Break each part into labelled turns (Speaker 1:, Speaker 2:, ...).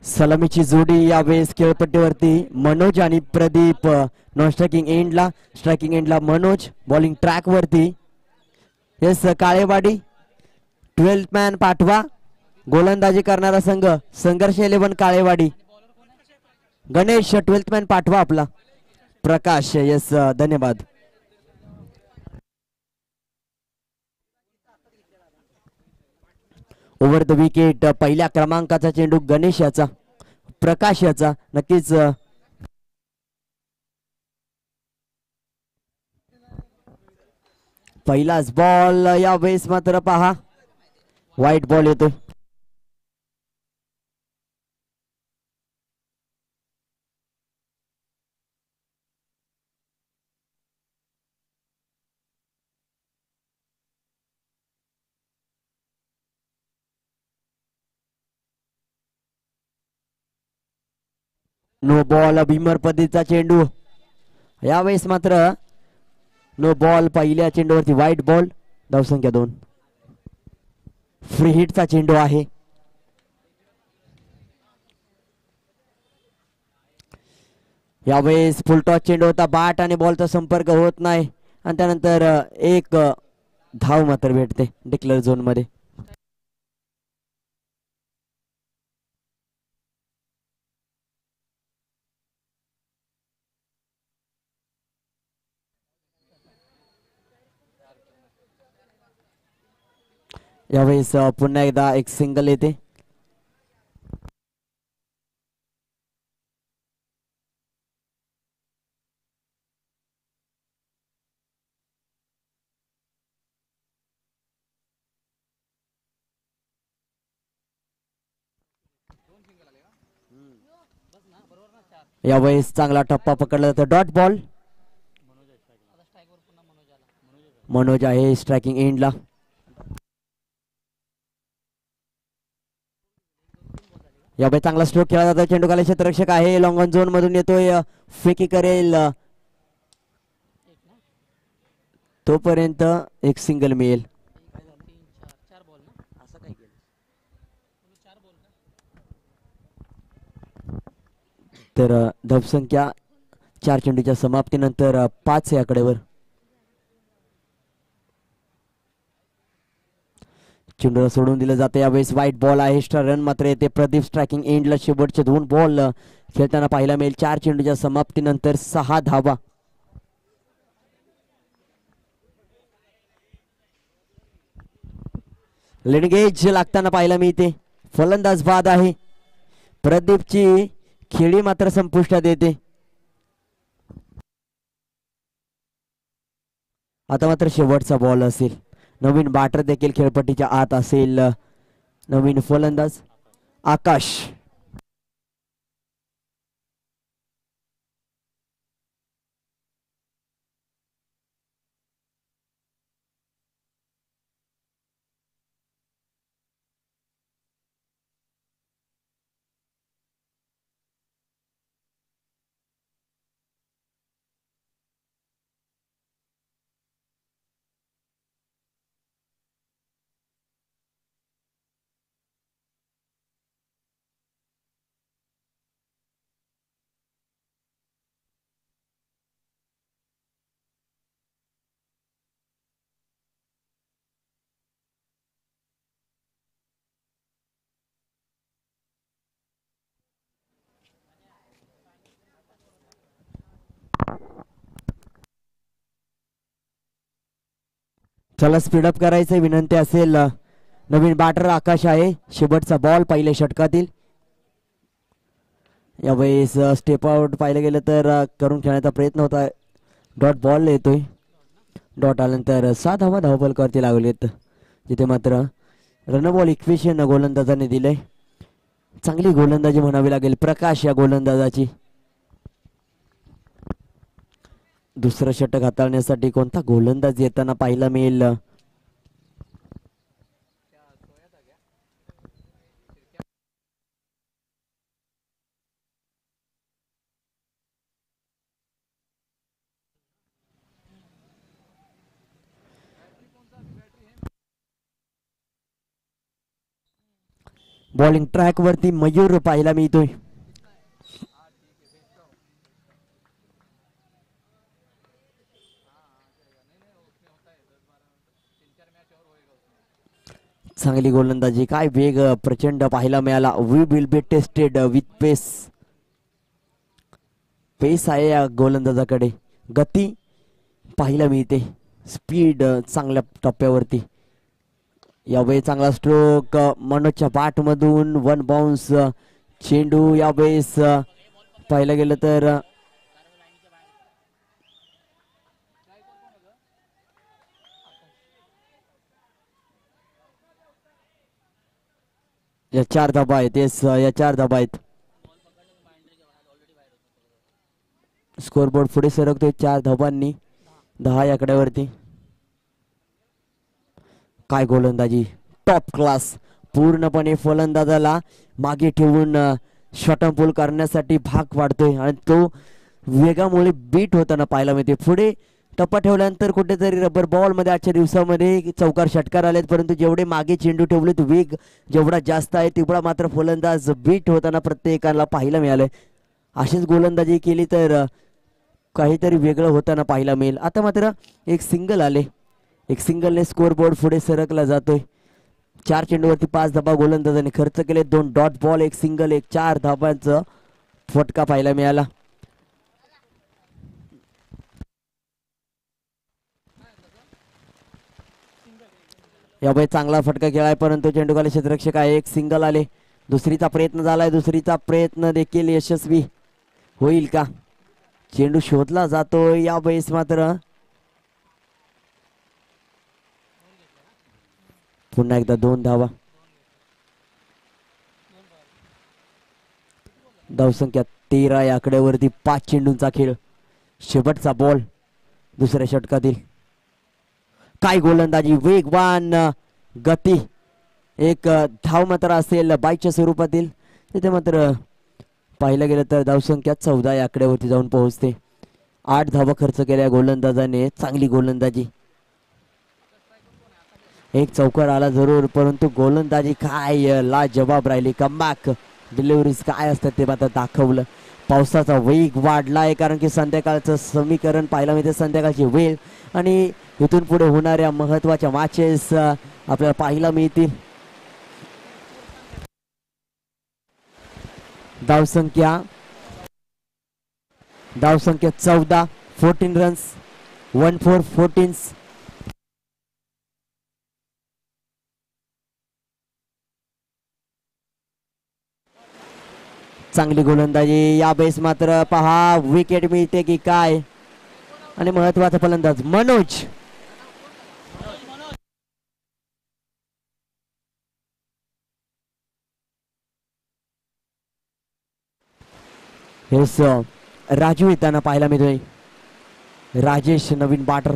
Speaker 1: सलामीची जोडी यावेळेस खेळपट्टीवरती मनोज आणि प्रदीप नॉन स्ट्रायकिंग एंडला मनोज बॉलिंग ट्रॅक वरती. येस काळेवाडी 12th मॅन पाठवा. गोलंदाजी करणारा संघ संघर्ष 11 काळेवाडी. गणेश 12th मॅन पाठवा आपला. प्रकाश येस धन्यवाद. ओव्हर द विकेट पहिल्या क्रमांकाचा चेंडू गणेश याचा प्रकाश याचा नक्कीच पहिलाच बॉल यावेळेस मात्र पहा वाईट बॉल येतोय. नो बॉल भीमर पद्धतीचा चेंडू यावेळेस मात्र नो बॉल पहिल्या चेंडूवरती वाईट बॉल. धावसंख्या 2. फ्री हिटचा चेंडू आहे. यावेळेस फुलटॉस चेंडू होता. बॅट आणि बॉलचा संपर्क होत नाही आणि त्यानंतर एक धाव मात्र भेटते डिक्लेअर झोन मध्ये. यावेळेस पुन्हा एकदा एक सिंगल येते. यावेळेस चांगला टप्पा पकडला जातो. Dot ball. मनोज आहे स्ट्रायकिंग एंडला. यावेळी चांगला स्ट्रोक खेळला जातो. चेंडू खाली क्षेत्ररक्षक आहे. लॉंग ऑन झोन मधून येतोय. फेकी करेल तोपर्यंत एक सिंगल मिळेल. तर धावसंख्या 4 चेंडूच्या समाप्तीनंतर 5 या आकड्यावर. चेंडूला सोडून दिलं जाते. यावेळेस वाईट बॉल आहे. एक्स्ट्रा रन मात्र येते. प्रदीप स्ट्रायकिंग एंडला शेवटचे 2 बॉल खेळताना पाहायला मिळेल. 4 चेंडूच्या समाप्तीनंतर 6 धावा. लेडगेज लागताना पाहायला मिळते. फलंदाज बाद आहे. प्रदीपची खेळी मात्र संपुष्टात येते. आता मात्र शेवटचा बॉल असेल. नवीन बॅटर देखील खेळपट्टीच्या आत असेल. नवीन फलंदाज आकाश. चला स्पीडअप करायचं विनंती असेल. नवीन बॅटर आकाश आहे. शेवटचा बॉल पहिल्या षटकातील. यावेळेस स्टेप आउट पाहिलं गेलं तर करून खेळण्याचा प्रयत्न होता. डॉट बॉल येतोय. डॉट आल्यानंतर 7 धावा धावफलकावरती लागलेत. जिथे मात्र रनबॉल इक्वेशन गोलंदाजाने दिलंय. चांगली गोलंदाजी म्हणावी लागेल प्रकाश या गोलंदाजाची. दुसरं षटक हाताळण्यासाठी कोणता गोलंदाज येताना पाहायला मिळेल. बॉलिंग ट्रॅक वरती मयूर पाहायला मिळतोय. चांगली गोलंदाजी, काय वेग प्रचंड पाहायला मिळाला. We will be tested with pace. Pace आहे या गोलंदाजाकडे, गती पाहायला मिळते, स्पीड चांगल्या टप्प्यावरती. यावेळी चांगला स्ट्रोक मनोजच्या बॅट मधून, वन बाउन्स चेंडू यावेळेस पाहायला गेलं तर या 4 धाबा आहेत. या 4 धाबा आहेत. स्कोरबोर्ड पुढे सरकतोय 4 धाबांनी 10 आकड्यावरती. काय गोलंदाजी, टॉप क्लास. पूर्णपणे फलंदाजाला मागे ठेवून शॉटन पूल करण्यासाठी भाग पाडतोय आणि तो वेगामुळे बीट होताना पाहायला मिळते. पुढे टप्पा ठेवल्यानंतर कुठेतरी रबर बॉल मध्ये आजच्या दिवसामध्ये चौकार षटकार आलेत, परंतु जेवढे मागे चेंडू ठेवलेत वेग जेवढा जास्त आहे तेवढा मात्र फलंदाज बीट होताना प्रत्येकाला पाहायला मिळालंय. अशीच गोलंदाजी केली तर काहीतरी वेगळं होताना पाहायला मिळेल. आता मात्र एक सिंगल आले, एक सिंगलने स्कोरबोर्ड पुढे सरकला जातोय. 4 चेंडूवरती 5 धाबा गोलंदाजाने खर्च केले. 2 डॉट बॉल, एक सिंगल, एक 4 धाबांचा फटका पाहायला मिळाला. यावेळी चांगला फटका खेळाय, परंतु चेंडूखाली क्षेत्ररक्षक आहे. एक सिंगल आले. दुसरीचा प्रयत्न झालाय, दुसरीचा प्रयत्न देखील यशस्वी होईल का? चेंडू शोधला जातोय. यावेळेस मात्र पुन्हा एकदा 2 धावा. धावसंख्या 13 या आकड्यावरती. 5 चेंडूंचा खेळ. शेवटचा बॉल दुसऱ्या षटकातील. काय गोलंदाजी, वेगवान गती. एक धाव मात्र असेल बाईकच्या स्वरूपातील. तिथे मात्र पाहिलं गेलं तर धावसंख्या 14 या आकड्यावरती जाऊन पोहोचते. 8 धावा खर्च केल्या गोलंदाजाने. चांगली गोलंदाजी. एक चौकार आला जरूर, परंतु गोलंदाजी काय लाजवाब राहिली. कमबॅक डिलिव्हरीज काय असतात ते आता दाखवलं. पावसाचा वेग वाढलाय कारण की संध्याकाळचं समीकरण पाहायला मिळते. संध्याकाळची वेळ आणि इथून पुढे होणाऱ्या महत्वाच्या मॅचेस आपल्याला पाहायला मिळतील. धावसंख्या 14, 14 रन्स, 14. चांगली गोलंदाजी. या बेस मात्र पहा विकेट मिळते की काय. आणि महत्वाचा फलंदाज मनोज. हेच राजू येताना पाहायला मिळतोय. राजेश नवीन बॅटर.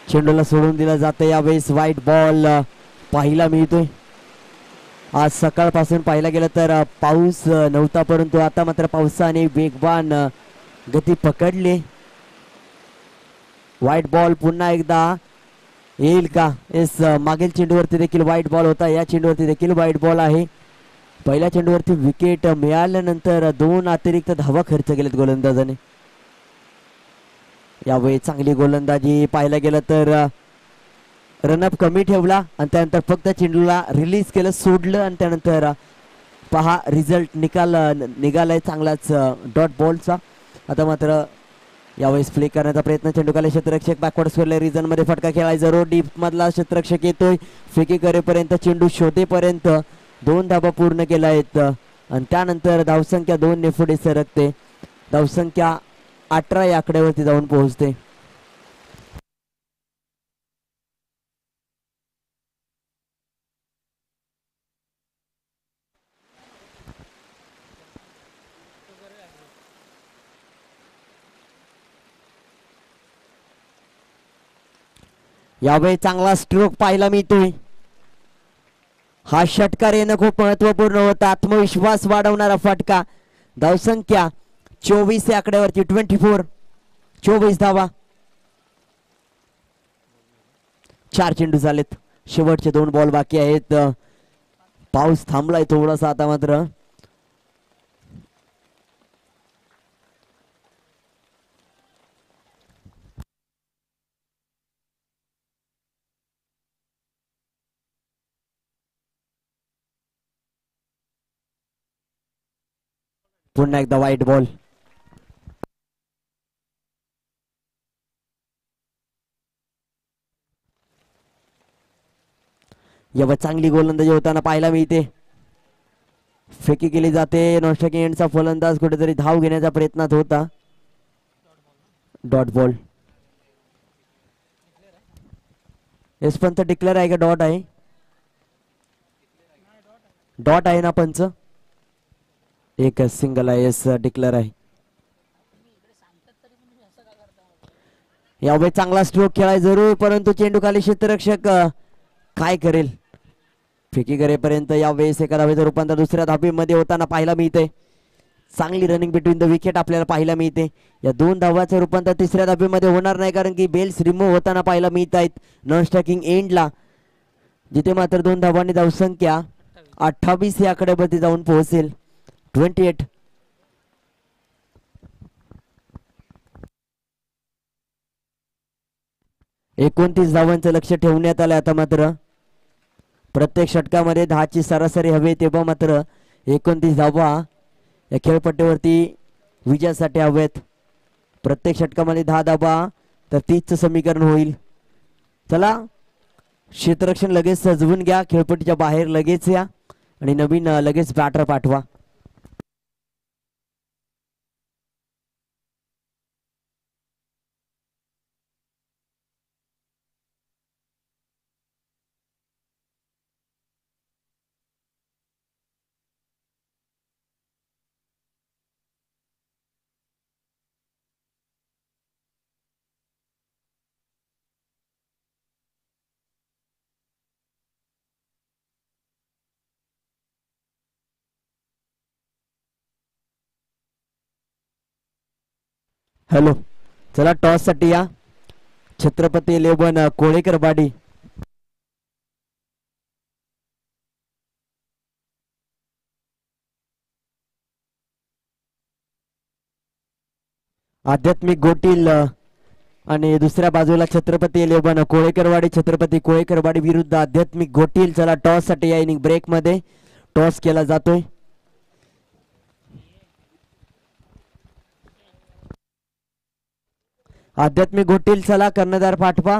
Speaker 1: चेंडूला सोडून दिला जातं. यावेळेस व्हाईट बॉल पाहायला मिळतोय. आज सकाळपासून पाहायला गेलं तर पाऊस नव्हता, परंतु आता मात्र पावसाने वेगवान गती पकडली. व्हाईट बॉल पुन्हा एकदा येईल का? येस, मागील चेंडूवरती देखील व्हाईट बॉल होता. या चेंडूवरती देखील व्हाईट बॉल आहे. पहिल्या चेंडूवरती विकेट मिळाल्यानंतर 2 अतिरिक्त धावा खर्च केलेत गोलंदाजाने. यावेळी चांगली गोलंदाजी. पाहायला गेलं तर रनअप कमी ठेवला आणि त्यानंतर फक्त चेंडूला रिलीज केलं, सोडलं आणि त्यानंतर पहा रिझल्ट निघालाय चांगलाच डॉट बॉलचा. आता मात्र यावेळेस फ्लिक करण्याचा प्रयत्न. चेंडूखाली क्षेत्ररक्षक बॅकवर्ड स्कोरले रिझन मध्ये फटका खेळायचा. जरूर डीप मधला क्षेत्ररक्षक येतोय. फेकी करेपर्यंत, चेंडू शोधेपर्यंत 2 धाबा पूर्ण केल्या आहेत आणि त्यानंतर धावसंख्या 2 ने पुढे सरकते. धावसंख्या 18 या आकड्यावरती जाऊन पोहोचते. यावेळी चांगला स्ट्रोक पाहायला मिळतोय. हा षटकार येणं खूप महत्वपूर्ण होता. आत्मविश्वास वाढवणारा फटका. धावसंख्या 24 या आकड्यावरती 24 धावा. 4 चेंडू झालेत. शेवटचे 2 बॉल बाकी आहेत. पाऊस थांबलाय थोडासा आता मात्र. पुन्हा एकदा वाईट बॉल. यावर चांगली गोलंदाजी होताना पाहायला मिळते. फेकी केली जाते. नॉस्टॅकिंग एंडचा फलंदाज कुठेतरी धाव घेण्याच्या प्रयत्नात होता. Dot ball. एस पंच डिक्लेअर आहे का डॉट आहे? डॉट आहे ना पंच? एकच सिंगल आहे. एस डिक्लेअर आहे. यावेळी चांगला स्ट्रोक खेळाय जरूर, परंतु चेंडू खाली क्षेत्ररक्षक काय करेल? फेकी करेपर्यंत यावेळेस एका धावेचं रूपांतर दुसऱ्या धावेमध्ये होताना पाहायला मिळते. चांगली रनिंग बिटवीन द विकेट आपल्याला पाहायला मिळते. या 2 धावाचं रूपांतर तिसऱ्या धावेमध्ये होणार नाही, कारण की बेल्स रिमूव्ह होताना पाहायला मिळत आहेत नॉन स्ट्रायकिंग एंडला, जिथे मात्र 2 धावांनी धावसंख्या 28 या आकड्यावरती जाऊन पोहोचेल. 28. एकोणतीस धावांचं लक्ष ठेवण्यात आलं. आता मात्र प्रत्येक षटकामध्ये 10ची सरासरी हवी, तेव्हा मात्र 29 धावा या खेळपट्टीवरती विजयासाठी हवेत. प्रत्येक षटकामध्ये 10 धावा तर 30चं समीकरण होईल. चला, क्षेत्ररक्षण लगेच सजवून घ्या. खेळपट्टीच्या बाहेर लगेच या आणि नवीन लगेच बॅटर पाठवा. हॅलो, चला टॉस साठी या. छत्रपती 11 कोळेकर बाडी. आध्यात्मिक गोटील आणि दुसऱ्या बाजूला छत्रपती 11 कोळेकरवाडी. छत्रपती कोळेकरवाडी विरुद्ध आध्यात्मिक गोटील. चला टॉस साठी या. इनिंग ब्रेक मध्ये टॉस केला जातोय. आध्यात्मिक गोटील चला, कर्णधार पाठवा.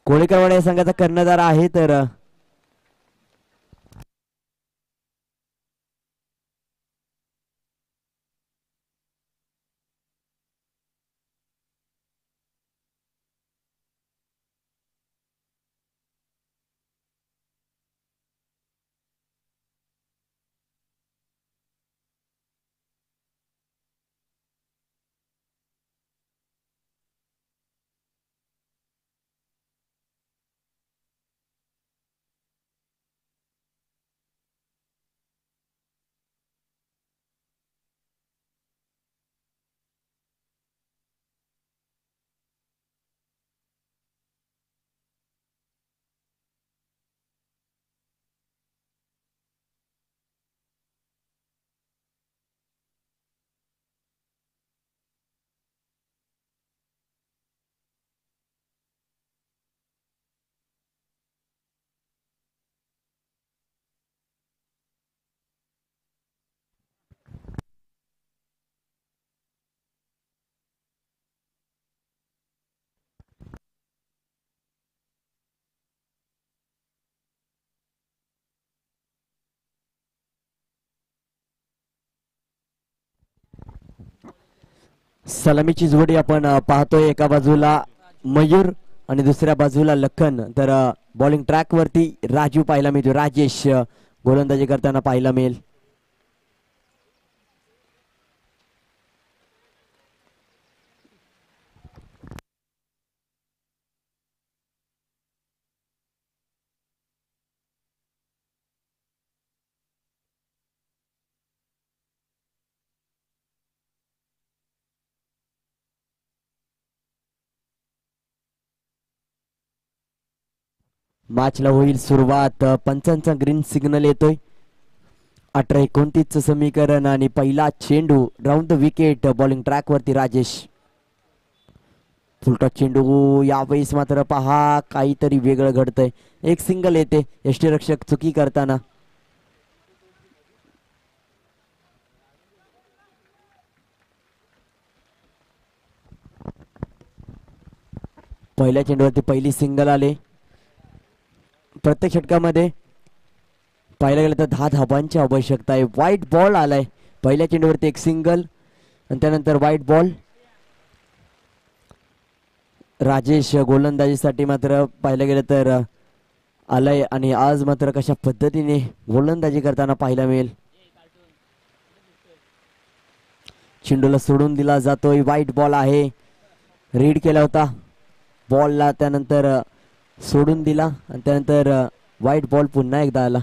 Speaker 1: कोळेकरवाडी या संघाचा कर्णधार आहे तर सलामीची जोडी आपण पाहतोय. एका बाजूला मयूर आणि दुसऱ्या बाजूला लखन. तर बॉलिंग ट्रॅक वरती राजू पाहायला मिळतो. राजेश गोलंदाजी करताना पाहायला मिळेल. मॅचला होईल सुरुवात. पंचांचा ग्रीन सिग्नल येतोय. 18-29 समीकरण आणि पहिला चेंडू round the wicket. Bowling track वरती राजेश. फुलटॉस चेंडू. यावेळेस मात्र पहा काहीतरी वेगळं घडतंय. एक सिंगल येते यष्टीरक्षक चुकी करताना. पहिल्या चेंडूवरती पहिली सिंगल आले. प्रत्येक षटकामध्ये पाहायला गेलं तर 10 धाबांची आवश्यकता आहे. व्हाईट बॉल आलाय. पहिल्या चेंडूवरती एक सिंगल आणि त्यानंतर व्हाईट बॉल. राजेश गोलंदाजीसाठी मात्र पाहायला गेलं तर आलाय आणि आज मात्र कशा पद्धतीने गोलंदाजी करताना पाहायला मिळेल. चेंडूला सोडून दिला जातोय. व्हाईट बॉल आहे. रीड केला होता बॉलला, त्यानंतर सोडून दिला आणि त्यानंतर व्हाईट बॉल पुन्हा एकदा आला.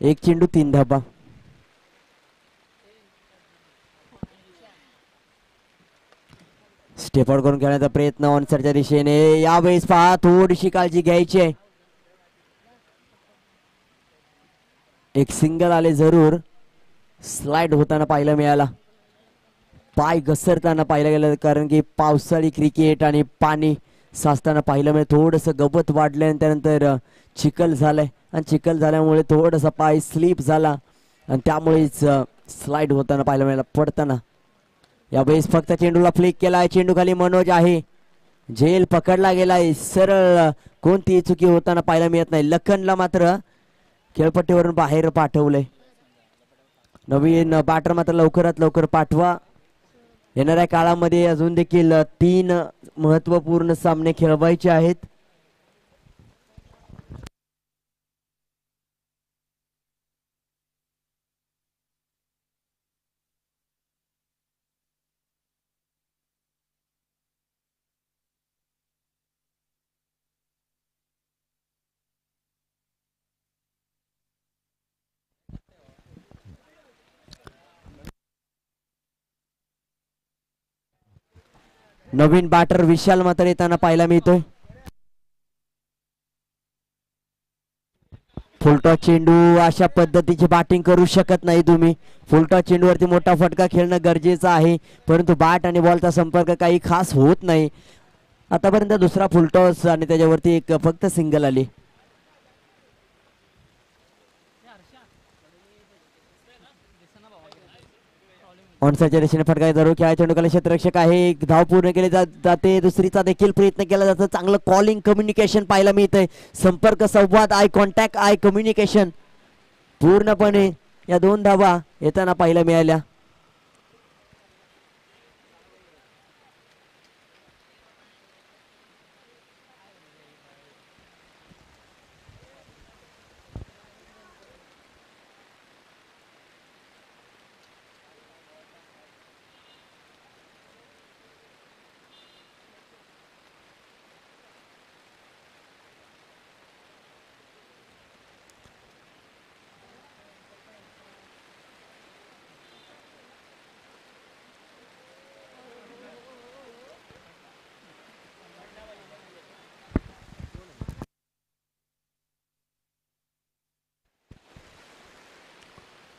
Speaker 1: एक चेंडू 3 धाबा. स्टेप आउट करून खेळण्याचा प्रयत्न ऑनसाइडच्या दिशेने. यावेळेस पहा थोडीशी काळजी घ्यायची आहे. एक सिंगल आले जरूर. स्लाइड होताना पाहायला मिळाला. पाय घसरताना पाहायला गेलं कारण की पावसाळी क्रिकेट आणि पाणी साचताना पाहिलं म्हणजे थोडंसं गवत वाढलंय आणि त्यानंतर चिखल झालंय आणि चिखल झाल्यामुळे थोडासा पाय स्लिप झाला आणि त्यामुळेच स्लाइड होताना पाहायला मिळाला पडताना. यावेळेस फक्त चेंडूला फ्लिक केलाय. चेंडू खाली मनोज आहे. झेल पकडला गेलाय. सरळ कोणतीही चुकी होताना पाहायला मिळत नाही. लखनला मात्र खेळपट्टीवरून बाहेर पाठवलंय. नवीन बॅटर मात्र लवकरात लवकर पाठवा. येणाऱ्या काळामध्ये अजून देखील 3 महत्वपूर्ण सामने खेळवायचे आहेत. नवीन बॅटर विशाल मात्र येताना पाहायला मिळतोय. फुलटॉस चेंडू. अशा पद्धतीची बॅटिंग करू शकत नाही तुम्ही. फुलटॉस चेंडूवरती मोठा फटका खेळणं गरजेचं आहे, परंतु बॅट आणि बॉलचा संपर्क काही खास होत नाही. आतापर्यंत दुसरा फुलटॉस आणि त्याच्यावरती एक फक्त सिंगल आली. ऑनसाइडच्या दिशेने फटका जरूर खेळा. चेंडूखाली क्षेत्ररक्षक आहे. एक धाव पूर्ण केली जाते. दुसरीचा देखील प्रयत्न केला जातो. चांगलं कॉलिंग कम्युनिकेशन पाहायला मिळतंय. संपर्क, संवाद, आय कॉन्टॅक्ट, आय कम्युनिकेशन पूर्णपणे या 2 धावा येताना पाहायला मिळाल्या.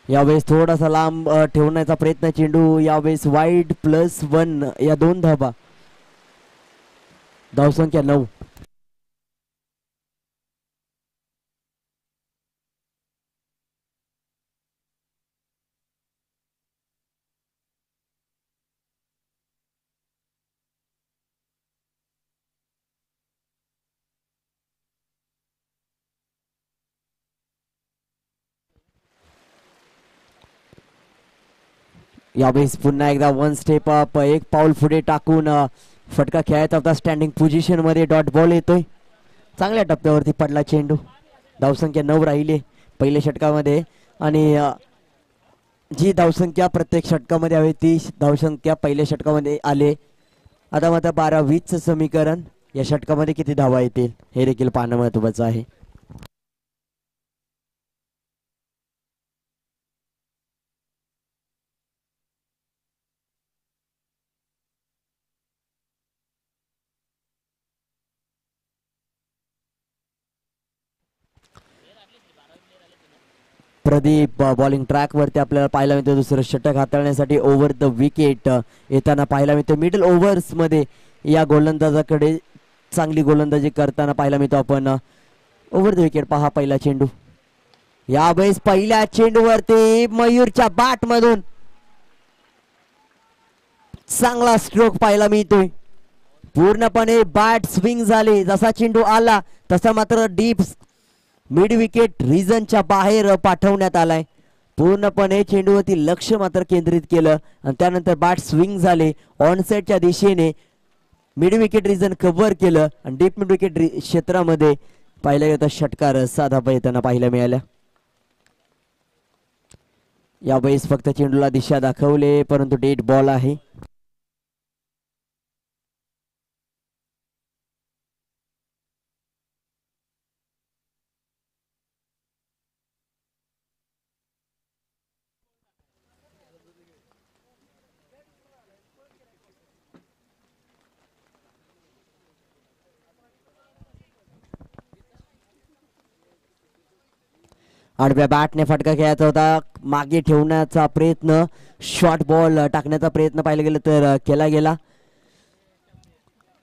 Speaker 1: यावेळेस थोडासा लांब ठेवण्याचा प्रयत्न. चेंडू यावेळेस वाईड +1 या 2 धाबा. धावसंख्या 9. यावेळेस पुन्हा एकदा 1 स्टेप अप. एक पाऊल पुढे टाकून फटका खेळायचा होता. स्टँडिंग पोझिशन मध्ये डॉट बॉल येतोय. चांगल्या टप्प्यावरती पडला चेंडू. धावसंख्या 9 राहिली पहिल्या षटकामध्ये आणि जी धावसंख्या प्रत्येक षटकामध्ये हवी ती धावसंख्या पहिल्या षटकामध्ये आले. आता मात्र 12-20 समीकरण. या षटकामध्ये किती धावा येतील हे देखील पाहणं महत्वाचं आहे. प्रदीप बॉलिंग ट्रॅक वरती आपल्याला पाहायला मिळतं. दुसरं षटक हाताळण्यासाठी ओव्हर द विकेट येताना पाहायला मिळतं. मिडल ओव्हर्स मध्ये या गोलंदाजाकडे चांगली गोलंदाजी करताना पाहायला मिळतो आपण. ओव्हर द विकेट पहा पहिला चेंडू. यावेळेस पहिल्या चेंडूवरती मयूरच्या बॅट मधून चांगला स्ट्रोक पाहायला मिळतोय. पूर्णपणे बॅट स्विंग झाली. जसा चेंडू आला तसा मात्र डीप मिड विकेट रिजनच्या बाहेर पाठवण्यात आलाय. पूर्णपणे चेंडूवरती लक्ष मात्र केंद्रित केलं आणि त्यानंतर बॅट स्विंग झाले. ऑनसेटच्या दिशेने मिड विकेट रिजन कव्हर केलं आणि डीप मिड विकेट क्षेत्रामध्ये पाहिलं गेलं षटकार साधा येताना पाहायला मिळाल्या. यावेळेस फक्त चेंडूला दिशा दाखवले परंतु डेड बॉल आहे. आडव्या बॅटने फटका खेळायचा होता. मागे ठेवण्याचा प्रयत्न, शॉर्ट बॉल टाकण्याचा प्रयत्न पाहिलं गेलं तर केला गेला.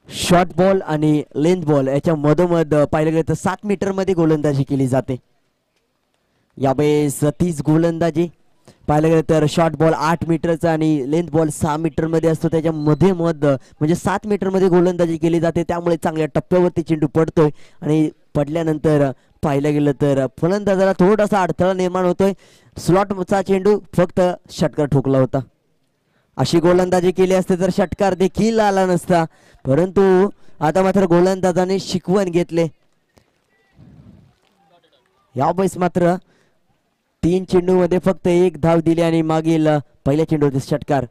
Speaker 1: शॉर्ट बॉल आणि लेंथ बॉल याच्या मधोमध पाहिलं गेलं तर 7 मीटर मध्ये गोलंदाजी केली जाते. यावेळेस 30 गोलंदाजी पाहिलं गेलं तर शॉर्ट बॉल 8 मीटरचा आणि लेंथ बॉल 6 मीटर मध्ये असतो. त्याच्या मध्ये म्हणजे 7 मीटर मध्ये गोलंदाजी केली जाते. त्यामुळे चांगल्या टप्प्यावरती चेंडू पडतोय आणि पडल्यानंतर पाहिलं गेलं तर फलंदाजाला थोडासा अडथळा निर्माण होतोय. स्लॉटचा चेंडू फक्त षटकार ठोकला होता. अशी गोलंदाजी केली असते तर षटकार देखील आला नसता. परंतु आता मात्र गोलंदाजाने शिकवण घेतले. यावेळेस मात्र 3 चेंडूमध्ये फक्त 1 धाव दिली आणि मागील पहिल्या चेंडूवरती षटकार.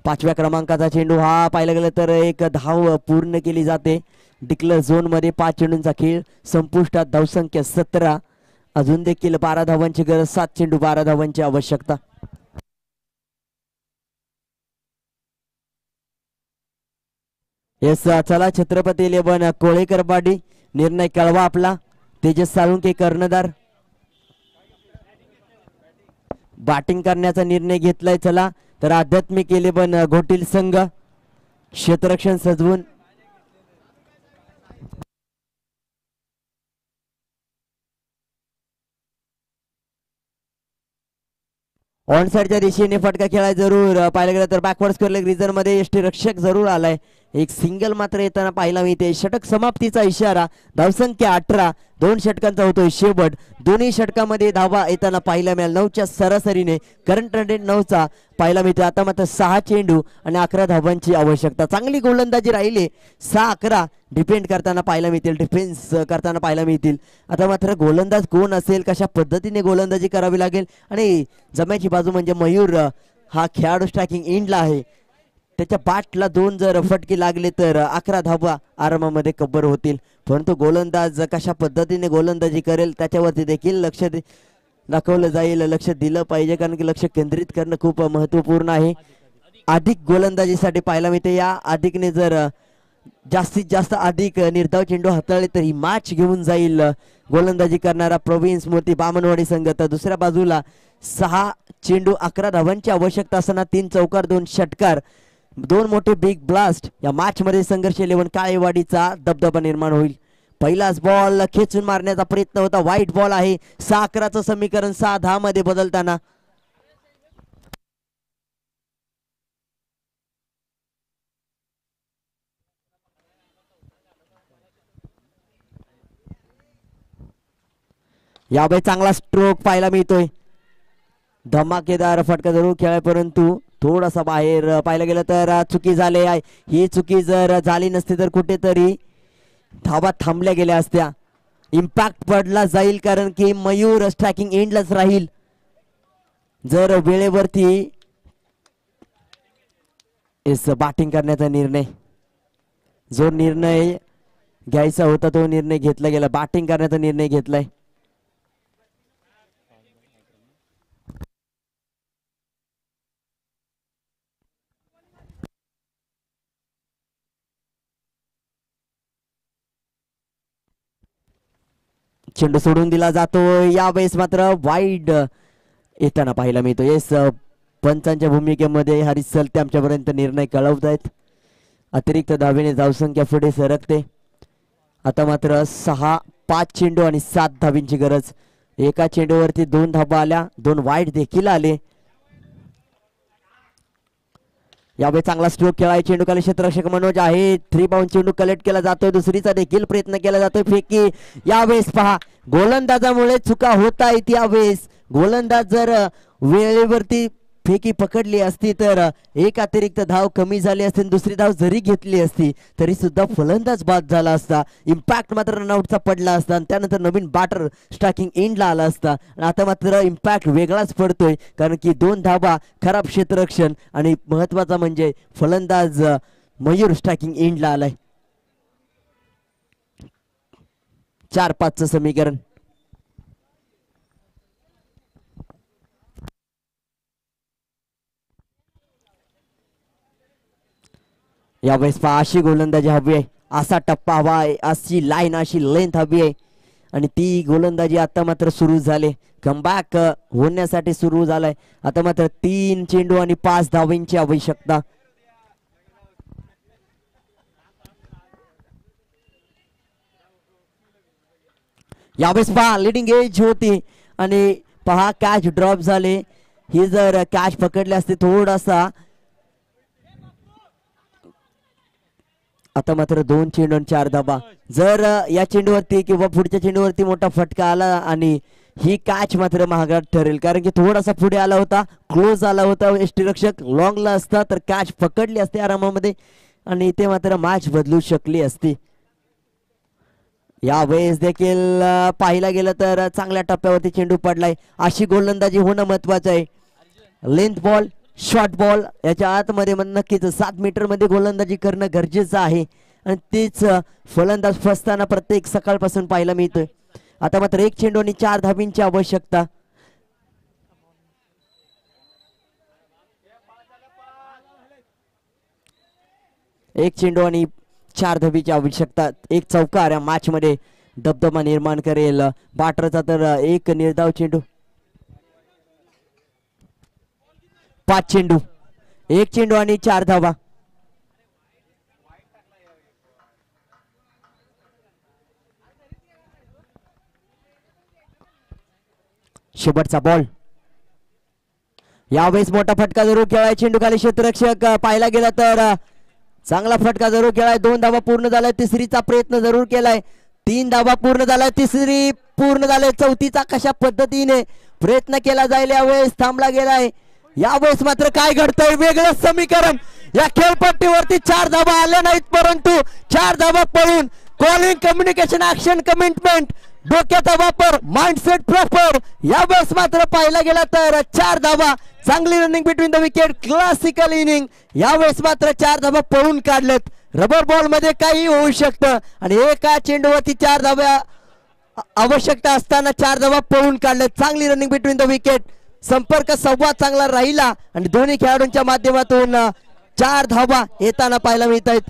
Speaker 1: 5व्या क्रमांकाचा चेंडू हा पाहिला गेला तर 1 धाव पूर्ण केली जाते. डिक्लेअर झोन मध्ये 5 चेंडूंचा खेळ संपुष्टात. धावसंख्या 17. अजून देखील 12 धावांची गरज. 7 चेंडू 12 धावांची आवश्यकता. येस चला छत्रपती 11 कोळेकर बाडी. निर्णय कळवा आपला. तेजस साळुंके कर्णधार. बॅटिंग करण्याचा निर्णय घेतलाय. चला तर आध्यात्मिक 11 घोटील संघ क्षेत्ररक्षण सजवून ऑन साइडच्या दिशेने फटका खेळाय जरूर पाहिलं गेलं तर बॅकवर्ड स्क्वेअर लेग रिजन मध्ये यष्टी रक्षक जरूर आलाय. एक सिंगल मात्र येताना पाहायला मिळते. षटक समाप्तीचा इशारा. धावसंख्या 18. 2 षटकांचा होतोय शेवट. दोन्ही षटकामध्ये धावा येताना पाहायला मिळाल. 9च्या सरासरीने करंट रन रेट 9चा पाहायला मिळते. आता मात्र 6 चेंडू आणि 11 धावांची आवश्यकता. चांगली गोलंदाजी राहिली. 6-11 डिपेंड करताना पाहायला मिळतील. डिफेन्स करताना पाहायला मिळतील. आता मात्र गोलंदाज कोण असेल, कशा पद्धतीने गोलंदाजी करावी लागेल आणि जमायची बाजू म्हणजे मयूर हा खेळाडू स्ट्रायकिंग एंडला आहे. त्याच्या बॅटला 2 जर फटके लागले तर 11 धावा आरामामध्ये कव्हर होतील. परंतु गोलंदाज कशा पद्धतीने गोलंदाजी करेल त्याच्यावरती देखील लक्ष दाखवलं जाईल. लक्ष दिलं पाहिजे कारण की लक्ष केंद्रित करणं खूप महत्वपूर्ण आहे. अधिक गोलंदाजीसाठी पाहायला मिळते. या अधिकने जर जास्तीत जास्त अधिक निर्धाव चेंडू हाताळले तर ही मॅच घेऊन जाईल गोलंदाजी करणारा प्रवीण स्मृती बामणवाडी संघ. तर दुसऱ्या बाजूला 6 चेंडू 11 धावांची आवश्यकता असताना 3 चौकार 2 षटकार 2 मोठे बिग ब्लास्ट या मॅच मध्ये संघर्ष 11 काळेवाडीचा दबदबा निर्माण होईल. पहिलाच बॉल खेचून मारण्याचा प्रयत्न होता. वाईट बॉल आहे. 6-11चं समीकरण 6-10 मध्ये बदलताना यावेळी चांगला स्ट्रोक पाहायला मिळतोय. धमाकेदार फटका जरूर खेळाय परंतु थोडासा बाहेर पाहायला गेलं तर चुकी झाली आहे. ही चुकी जर झाली नसती तर कुठेतरी धावा थांबल्या गेल्या असत्या. इम्पॅक्ट पडला जाईल कारण की मयूर स्ट्रायकिंग एंडलाच राहील. जर वेळेवरती बॅटिंग करण्याचा निर्णय, जो निर्णय घ्यायचा होता तो निर्णय घेतला गेला. बॅटिंग करण्याचा निर्णय घेतलाय. चेंडू सोडून दिला जातो. यावेळेस मात्र वाईड येताना पाहायला मिळतो. येस, पंचांच्या भूमिकेमध्ये हरीश सलते आमच्यापर्यंत निर्णय कळवत आहेत. अतिरिक्त धावेने धावसंख्या पुढे सरकते. आता मात्र 6-5 चेंडू आणि 7 धावींची गरज. एका चेंडूवरती 2 धाबा आल्या, 2 वाईट देखील आले. यावेळी चांगला स्ट्रोक खेळाय. चेंडू खाली क्षेत्ररक्षक मनोज आहे. 3 बाउंड चेंडू कलेक्ट केला जातोय. दुसरीचा देखील प्रयत्न केला जातोय. फेकी यावेळेस पहा गोलंदाजामुळे चुका होत आहेत. यावेळेस गोलंदाज जर वेळेवरती फेकी पकडली असती तर एक अतिरिक्त धाव कमी झाली असती. दुसरी धाव जरी घेतली असती तरी सुद्धा फलंदाज बाद झाला असता. इम्पॅक्ट मात्र रनआउटचा पडला असता आणि त्यानंतर नवीन बॅटर स्ट्रायकिंग एंडला आला असता. आणि आता मात्र इम्पॅक्ट वेगळाच पडतोय कारण की 2 धाबा, खराब क्षेत्ररक्षण आणि महत्वाचा म्हणजे फलंदाज मयूर स्ट्रायकिंग एंडला आलाय. 4-5 समीकरण. यावेळेस पहा अशी गोलंदाजी हवी आहे, असा टप्पा हवा आहे, अशी लाईन, अशी लेंथ हवी आहे आणि ती गोलंदाजी आता मात्र सुरू झाले. कमबॅक होण्यासाठी सुरू झालाय. आता मात्र 3 चेंडू आणि 5 धावांची आवश्यकता. यावेळेस पहा लिडिंग एज होती आणि पहा कॅच ड्रॉप झाले. ही जर कॅच पकडली असते थोडासा. आता मात्र 2 चेंडू आणि 4 धाबा. जर या चेंडूवरती किंवा पुढच्या चेंडूवरती मोठा फटका आला आणि ही कॅच मात्र महागात ठरेल कारण की थोडासा पुढे आला होता, क्लोज आला होता. यष्टीरक्षक लॉंगला असता तर कॅच पकडली असते आरामामध्ये आणि इथे मात्र मॅच बदलू शकली असती. यावेळेस देखील पाहिला गेलं तर चांगल्या टप्प्यावरती चेंडू पडलाय. अशी गोलंदाजी होणं महत्वाचं आहे. लेंथ बॉल, शॉर्ट बॉल याच्या आतमध्ये नक्कीच 7 मीटर मध्ये गोलंदाजी करणं गरजेचं आहे आणि तेच फलंदाज फसताना प्रत्येक सकाळपासून पाहायला मिळतोय. आता मात्र 1 चेंडू आणि 4 धाबींची आवश्यकता. एक चेंडू आणि 4 धाबीची आवश्यकता. एक चौकार या मॅच मध्ये दबदबा निर्माण करेल. बॅटरचा तर एक निर्धाव चेंडू. 5 चेंडू, 1 चेंडू आणि 4 धावा. शेवटचा बॉल. यावेळेस मोठा फटका जरूर खेळाय. चेंडू खाली क्षेत्ररक्षक पाहायला गेला तर चांगला फटका जरूर खेळाय. 2 धावा पूर्ण झालाय. तिसरीचा प्रयत्न जरूर केलाय. 3 धावा पूर्ण झालाय. तिसरी पूर्ण झालाय. चौथीचा कशा पद्धतीने प्रयत्न केला जाईल यावेळेस थांबला गेलाय. यावेळेस मात्र काय घडतंय वेगळं समीकरण. या खेळपट्टीवरती 4 धावा आल्या नाहीत परंतु 4 धावा पळून कॉलिंग, कम्युनिकेशन, ऍक्शन, कमिटमेंट, डोक्याचा वापर, माइंडसेट प्रॉपर. यावेळेस मात्र पाहायला गेला तर 4 धावा. चांगली running between the wicket, classical inning. यावेळेस मात्र 4 धावा पळून काढलेत. रबर बॉल मध्ये काही होऊ शकतं आणि एका चेंडूवरती 4 धावा आवश्यकता असताना 4 धावा पळून काढलेत. चांगली रनिंग बिटवीन द विकेट. संपर्क संवाद चांगला राहिला आणि दोन्ही खेळाडूंच्या माध्यमातून 4 धावा येताना पाहायला मिळत आहेत.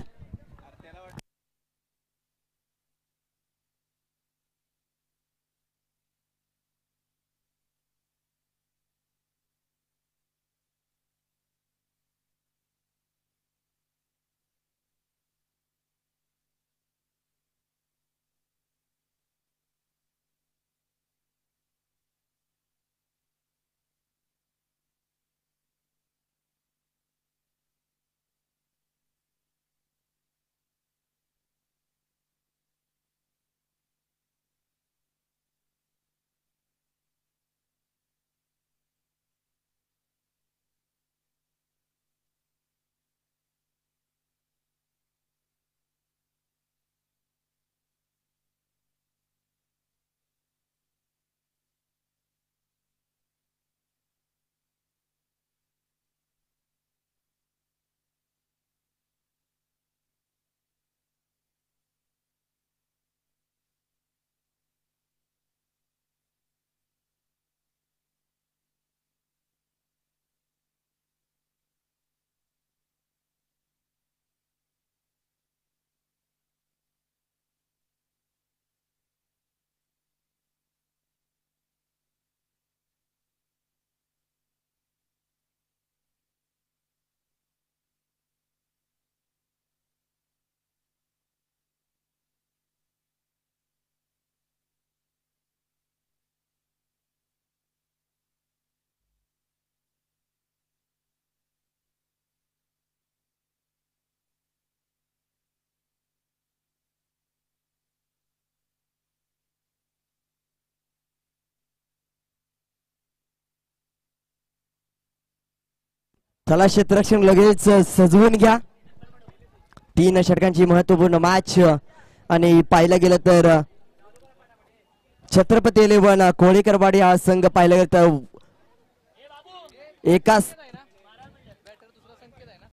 Speaker 1: चला क्षेत्ररक्षण लगेच सजवून घ्या. 3 षटकांची महत्वपूर्ण मॅच आणि पाहिलं गेलं तर छत्रपती 11 कोळीकरवाडी हा संघ पाहिलं गेलं तर